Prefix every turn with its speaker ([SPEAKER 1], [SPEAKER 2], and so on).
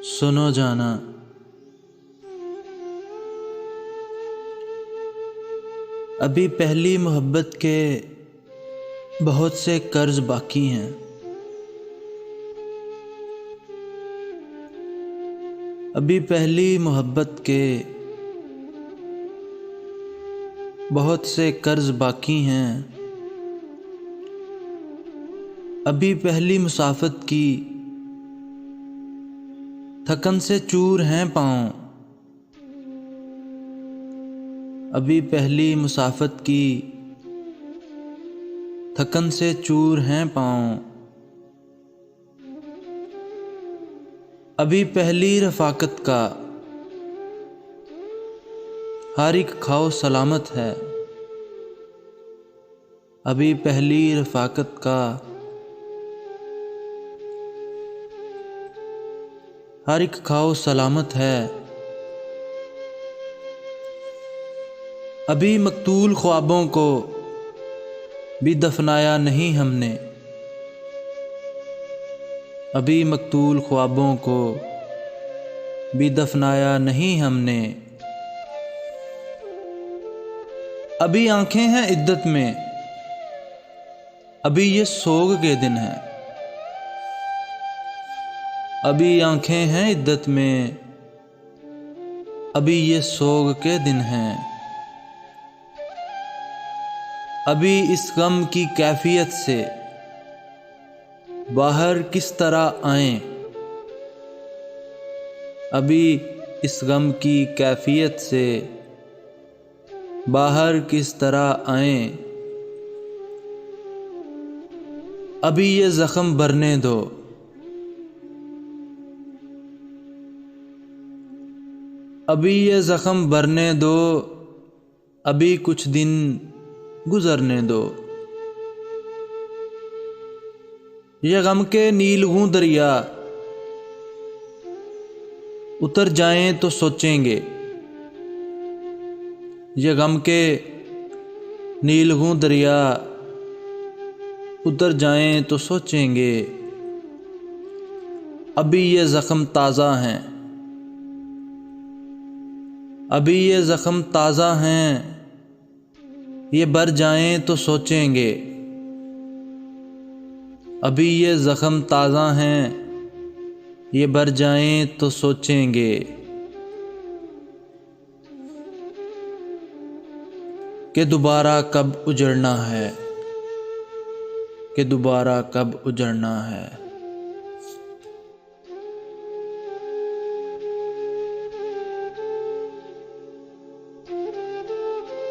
[SPEAKER 1] सुनो जाना, अभी पहली मोहब्बत के बहुत से कर्ज बाकी हैं। अभी पहली मोहब्बत के बहुत से कर्ज बाकी हैं। अभी पहली मुसाफत की थकन से चूर हैं पाँव। अभी पहली मुसाफत की थकन से चूर हैं पाँव। अभी पहली रफ़ाकत का हर एक खाओ सलामत है। अभी पहली रफ़ाकत का हर एक खाओ सलामत है। अभी मकतूल ख्वाबों को भी दफनाया नहीं हमने। अभी मकतूल ख्वाबों को भी दफनाया नहीं हमने। अभी आंखें हैं इद्दत में, अभी ये सोग के दिन हैं। अभी आंखें हैं इद्दत में, अभी ये सोग के दिन हैं। अभी इस गम की कैफियत से बाहर किस तरह आएं। अभी इस गम की कैफियत से बाहर किस तरह आएं। अभी ये ज़ख्म भरने दो, अभी ये ज़ख्म भरने दो, अभी कुछ दिन गुजरने दो। ये गम के नीलगूं दरिया उतर जाएं तो सोचेंगे। ये गम के नीलगूं दरिया उतर जाएं तो सोचेंगे। अभी ये ज़ख्म ताज़ा हैं, अभी ये ज़ख्म ताज़ा हैं। ये भर जाएं तो सोचेंगे। अभी ये ज़ख्म ताज़ा हैं, ये भर जाएं तो सोचेंगे। कि दोबारा कब उजड़ना है, कि दोबारा कब उजड़ना है।